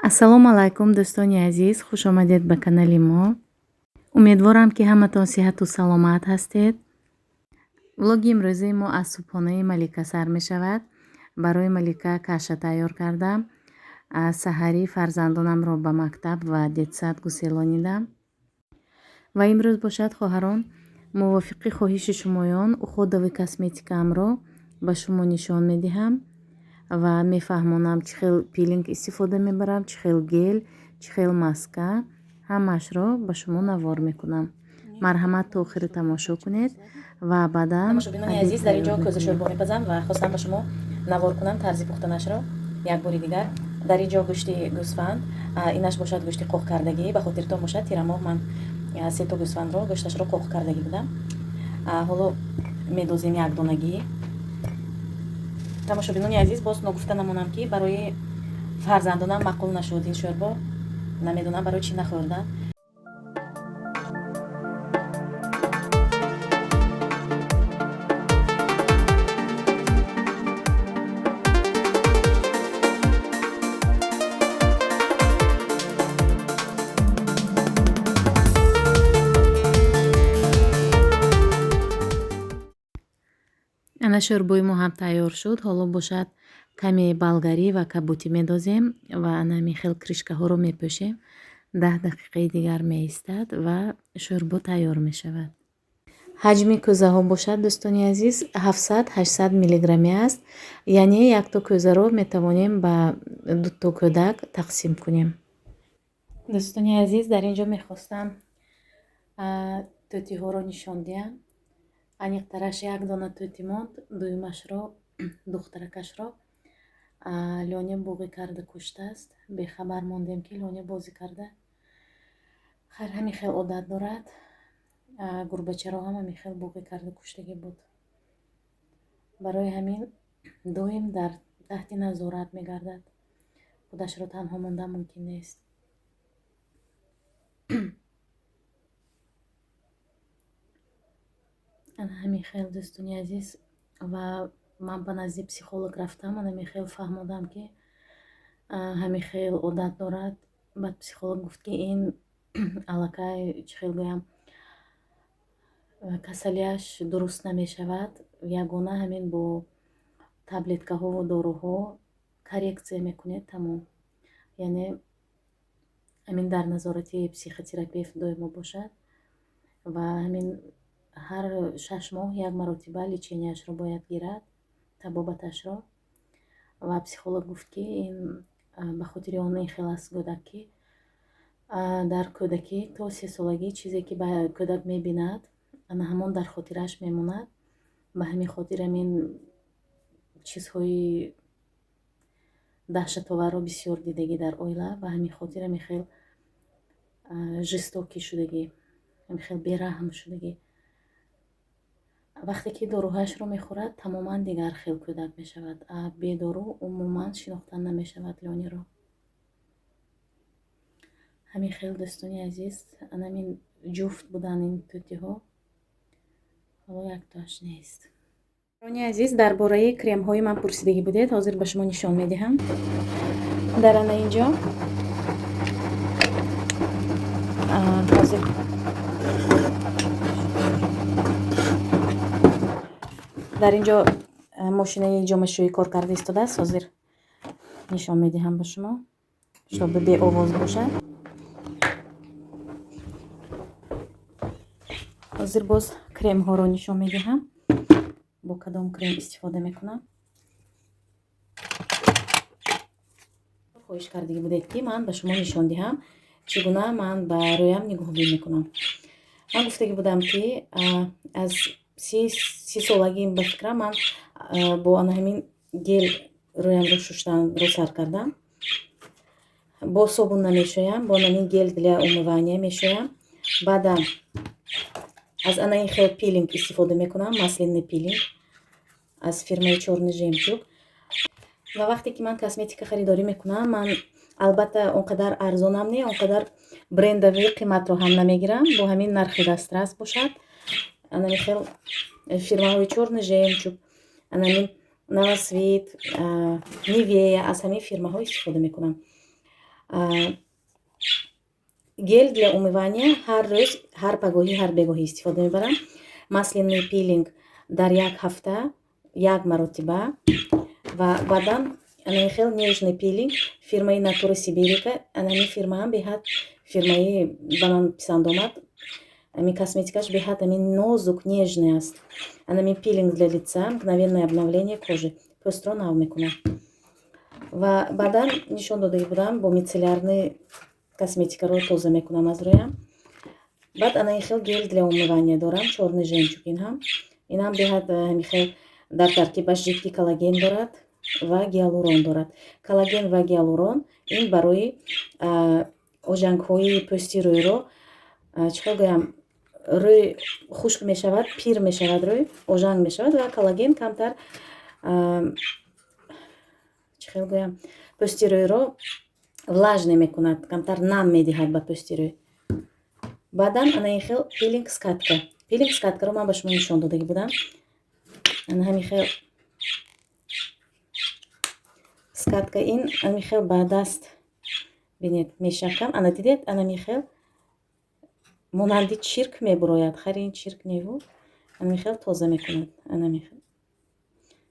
Ассалому алайкум дӯстони азиз, хуш омадед ба канали мо. Умедворам ки ҳаматон сиҳату саломат ҳастед. Влоги имрӯзаи мо аз субҳонаи Малика сар мешавад. Барои Малика каша тайёр кардам. Саҳарӣ фарзандонамро ба мактаб ва детсад гуселонидам. Ва имрӯз бошад хоҳарон, мувофиқи хоҳиши шумоён уходови косметикаамро ба шумо нишон медиҳам ва мефаҳмонам чӣ хел пилинг истифода мебарам, чӣ хел гел, чӣ хел маска, ҳамаашро ба шумо навор мекунам. Марҳамат то охири тамошо кунед ва баъдан тамошобинони азиз, дар инҷо кӯза шӯрбо мепазам ва хостам ба шумо навор кунам тарзи пухтанашро. Як бори дигар дар инҷо гӯшти гӯсфанд, инаш бошад гӯшти қоқкардагӣ. Ба хотиртон бошад тирамоҳ ман 3 гӯсфандро гӯшташро қоқкардагӣ будам. Ҳоло медозем як донагӣ. Тамошобинони азиз, боз ногуфта намонам ки барои фарзандонам маъқул нашуд ин шӯрбо. Намедонам барои чӣ нахӯрдам. ана шӯрбои мо ҳам тайёр шуд. Ҳоло бошад каме балгарӣ ва кабутӣ медозем ва ана михел кришкаҳоро мепӯшем. 10 дақиқаи дигар меистад ва шӯрбо тайёр мешавад. ҳаҷми кӯзаҳо бошад дӯстони азиз 700-800 милиграмми аст. Яъне якто кӯзаро метавонем ба 2 кӯдак тақсим кунем. Дӯстони азиз, дар инҷо мехостам тӯтиҳоро нишон диҳам. Аниқтараш як дона тӯти монд, дуюмашро духтаракашро лёне буғӣ карда куштааст. Бехабар мондем ки лёне бозӣ карда. хайр ҳамин хел одат дорад. Гурбачаро ҳам ҳамин хел буғӣ карда куштагӣ буд. Барои ҳамин доим дар таҳти назорат мегардад. худашро танҳо мондан мумкин нест. ана ҳамин хел дӯстони азиз, ва ман ба назди психолог рафтам. ана ҳамин хел фаҳмодам ки ҳамин хел одат дорад. баъд психолог гуфт ки ин аллакай чӣ хел гӯям касалияш дуруст намешавад. Ягона ҳамин бо таблеткаҳову доруҳо коррексия мекунед тамом. Яъне ҳамин дар назорати психотерапевт доимо бошад ва ҳамин ҳар 6 моҳ як маротиба леченияшро бояд гирад, табобаташро. Ва психолог гуфт ки ин ба хотири он ин хел аст гӯдак ки дар кӯдакӣ то 3 солагӣ чизе ки ба кӯдак мебинад ана ҳамон дар хотираш мемонад. Ба ҳамин хотир ҳамин чизҳои даҳшатоварро бисёр дидагӣ дар оила. Ба ҳамин хотир ҳамин хел жестокӣ шудагӣ, ҳамин хел бераҳм шудагӣ. вақте ки доруҳаашро мехӯрад тамоман дигар хел кӯдак мешавад. Бе дору умуман шинохта намешавад лёнеро. ҳамин хел дӯстони азиз, ана ҳамин ҷуфт буданд ин тӯтиҳо. ҳоло яктоаш нест. дӯстони азиз, дар бораи кремҳои ман пурсидагӣ будед. ҳозир ба шумо нишон медиҳам. дар ана инҷо ҳозир дар инҷо мошинаи ҷомашӯӣ кор карда истодааст. ҳозир нишон медиҳам ба шумо. шоби беовоз бошад. ҳозир боз кремҳоро нишон медиҳам. бо кадом крем истифода мекунам. хоҳиш кардагӣ будед ки ман ба шумо нишон диҳам чӣ гуна ман ба рӯям нигоҳубӣ мекунам. ман гуфтагӣ будам ки аз 30 солагим ба фикрам ман бо ана ҳамин гел рӯямро шуштанро сар кардам. бо собун намешоям, бо ана ҳамин гел для умывания мешоям. баъдам аз ана ин хел пилинг истифода мекунам, маслинный пилинг аз фирмаи Чёрный жемчуг. ва вақте ки ман косметика харидорӣ мекунам, ман албатта он қадар арзонам не, он қадар брендовии қиматро ҳам намегирам. бо ҳамин нархи дастрас бошад. ана ҳамин хел фирмаҳои Чёрный жемчуг, ана ҳамин Новосвит, Нивея, аз ҳамин фирмаҳо истифода мекунам. гел для умывания ҳар рӯз, ҳар пагоҳӣ, ҳар бегоҳӣ истифода мебарам. Масляный пилинг дар як ҳафта 1 маротиба ва баъдан анани хел нежный пилинг фирмаи Натура Сиберика. Анани фирмаам беҳад фирмаи ба ман писанд омад. Ами косметикаш беҳад ами нозук, нежный аст. Анами пилинг для лица, мгновенное обновление кожи, пӯстро нав мекунад. Ва баъдан нишон додагӣ будам бо мицеллярный косметикаро тоза мекунам аз рӯям. Баъд анани хел гел для умывания дорам, чорный жемчуг ҳам. Инам беҳад ҳами хел дар таркибаш жидди коллаген дорад ва гиалурон дорад. Коллаген ва гиалурон ин барои оҷангҳои пӯсти рӯйро чӣ хел гӯям, рӯй хушк мешавад, пир мешавад, рӯй ожанг мешавад ва коллаген камтар чӣ хел гӯям, пӯсти рӯйро влажне мекунад, камтар нам медиҳад ба пӯсти рӯй. Баъдан анани хел пилинг скатка. Пилинг скаткаро ман ба шумо нишон додагӣ будам. Ана ҳами хел скатка ин ами хел ба даст бинед мешакам. Ана дидед, анами хел монанди чирк мебурояд. Хари ин чирк неву анами хел тоза мекунад. Анами хел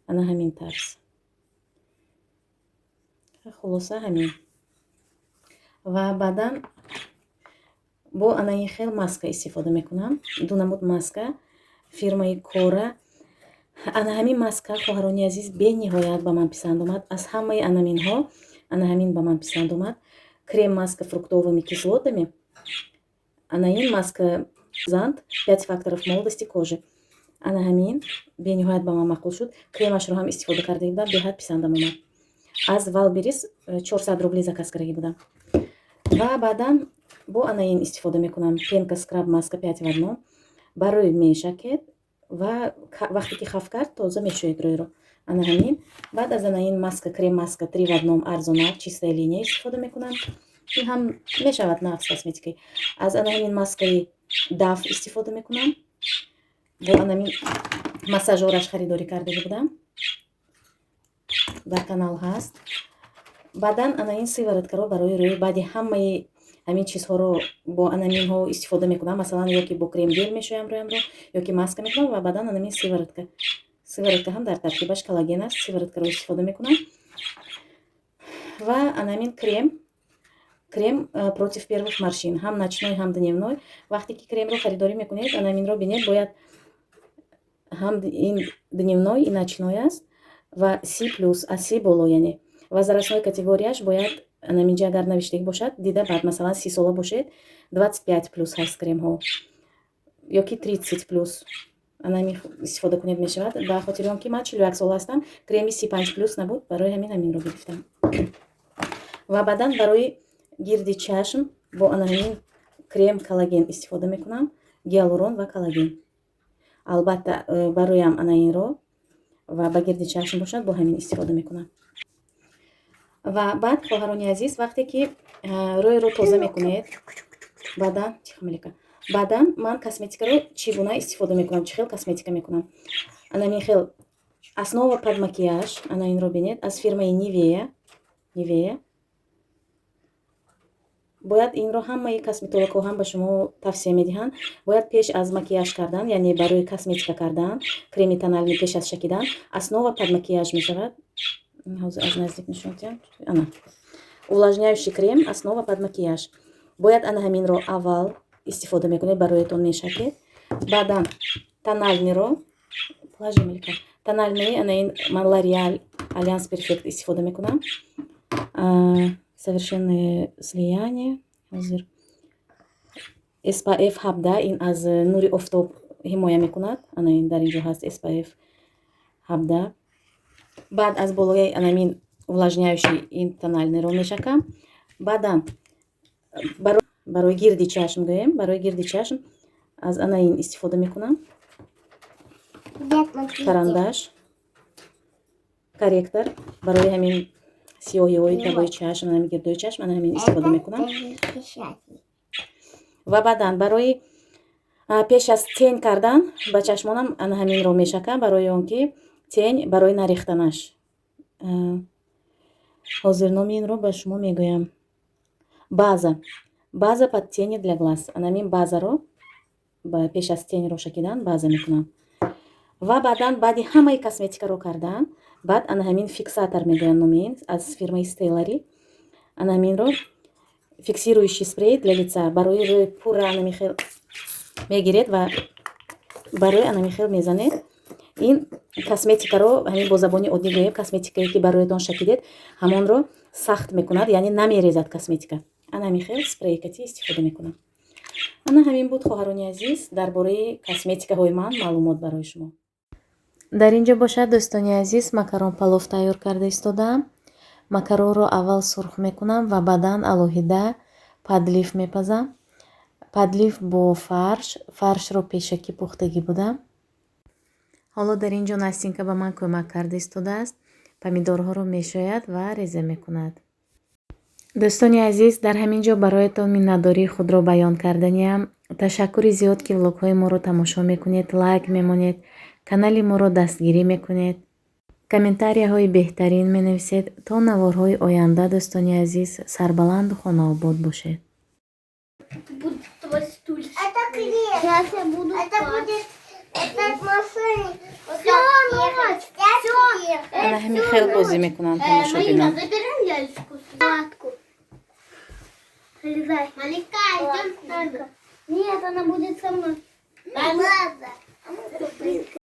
ана ҳамин тарз. Хулоса ҳамин. Ва баъдан бо анани хел маска истифода мекунам. Ду намуд маска фирмаи Кора. Ана ҳамин маска, хоҳарони азиз, бениҳоят ба ман писанд омад. Аз ҳамаи анаминҳо ана ҳамин ба ман писанд омад. Крем маска фруктовыми кислотами. Ана ин маска занд 5 факторов молодости кожи. Ана ҳамин бениҳоят ба ман маъқул шуд. Кремашро ҳам истифода карда будам, беҳад писандам омад. Аз Валберис 400 рубли заказ карда будам. Ва баъдан бо ана ин истифода мекунам. Пенка скраб маска 5 в 1 барои мешакед ва вақте ки хаф кард тоза мешӯед рӯйро. Ана ҳамин. Баъд аз ана ин маска, крем маска 3 в 1 арзонак, чистая линия истифода мекунам. ин ҳам мешавад нағз косметикаи. Аз ана ҳамин маскаи даф истифода мекунам. бо анамин массажораш харидорӣ карда будам. Дар канал ҳаст. Баъдан ана ин сивороткаро барои рӯй баъди ҳамаи ҳамин чизҳоро бо анаминҳо истифода мекунам. Масалан, ё ки бо крем гел мешӯям рӯямро, ё ки маска мекунам ва баъдан анамин сиворотка. Сиворотка ҳам дар таркибаш коллаген аст. Сивороткаро истифода мекунам. Ва анамин крем против первых морщин, ҳам ночной, ҳам дневной. Вақте ки кремро харидорӣ мекунед, анаминро бинед, бояд ҳам ин дневной и ночной аст ва C+, аз C боло, яъне возрастной категорияш бояд анаминҷа агар навиштагӣ бошад, дида баъд, масалан 30 сола бошед, 25+ ҳаст кремҳо, ё ки 30+. Анами истифода кунед мешавад. Ба хотири он ки ман 41 сола ҳастам, креми 35+ набуд, барои ҳамин ҳаминро гирифтам. Ва баъдан барои гирди чашм бо ана ҳамин крем коллаген истифода мекунам, гиалурон ва коллаген. Албатта бароям ана инро ва ба гирди чашм бошад, бо ҳамин истифода мекунам. Ва баъд хоҳарони азиз, вақте ки рӯйро тоза мекунед, баъдан ман косметикаро чӣ гуна истифода мекунам, чӣ хел косметика мекунам. Анамин хел основа под макияж, ана инро бинед, аз фирмаи Nivea. бояд инро ҳамаи косметологҳо ҳам ба шумо тавсия медиҳанд. Бояд пеш аз макияж кардан, яъне барои косметика кардан, креми тональный пеш аз шакидан, основа под макияж мешавад. Ҳозир аз наздик нишон диҳам. Ана увлажняющий крем, основа под макияж. Бояд ана ҳаминро аввал истифода мекунед, бароятон мешакед. Баъдан тональныйро тональный ана ин ман L'Oreal Alliance Perfect истифода мекунам. Совершенное слияние. Ҳозир SPF 17 ин аз нури офтоб ҳимоя мекунад. Ана ин дар инҷо ҳаст SPF 17. Баъд аз болояи анамин увлажняющий ин тональныйро мешакам. Баъдан барои гирди чашм гӯем, барои гирди чашм аз ана ин истифода мекунам. Карандаш, корректор барои ҳамин сиёҳиҳои табои чашм, ҳамин гирдои чашм, ана ҳамин истифода мекунам. Ва баъдан барои пеш аз тень кардан ба чашмонам ана ҳаминро мешакам, барои он ки тень барои нарехтанаш. Ҳозир номи инро ба шумо мегӯям. база под тени для глаз. Анамин базаро пеш аз тени роша кидан база мекунам ва баъдан баъди ҳамаи косметикаро кардан баъд ана ҳамин фиксатор мегӯянд номин аз фирмаи Стеллари. Ана ҳаминро фиксирующий спрей для лица барои рӯи пурра анамихел мегиред ва ба рӯи анамихел мезанед. ин косметикаро ҳамин бо забони оддӣ гӯем косметикае ки ба рӯятон шакидед ҳамонро сахт мекунад, яъне намерезад косметика. ана ҳамин хел спрейкати истифода мекунам. ана ҳамин буд хоҳарони азиз дар бораи косметикаҳои ман маълумот барои шумо. дар ин ҷо бошад дӯстони азиз макарон палов тайёр карда истодаам. макаронро аввал сурх мекунам ва баъдан алоҳида падлиф мепазам. падлиф бо фаршро пешакӣ пухтагӣ будам. ҳоло дар ин ҷо Настенька ба ман кӯмак карда истодааст. помидорҳоро мешояд ва реза мекунад. дӯстони азиз, дар ҳамин ҷо бароятон миннатдории худро баён карданиам. ташаккури зиёд ки влогҳои моро тамошо мекунед, лайк мемонед, канали моро дастгирӣ мекунед, комментарияҳои беҳтарин менависед. то наворҳои оянда дӯстони азиз, сарбаланду хонаобод бошед. Это клей. Сейчас я буду это машина. Все, ана ҳамин хел бозӣ мекунам тамошо бинам. забираем яичко. Матку. Залезай. Малика, идем. Нет, она будет со мной.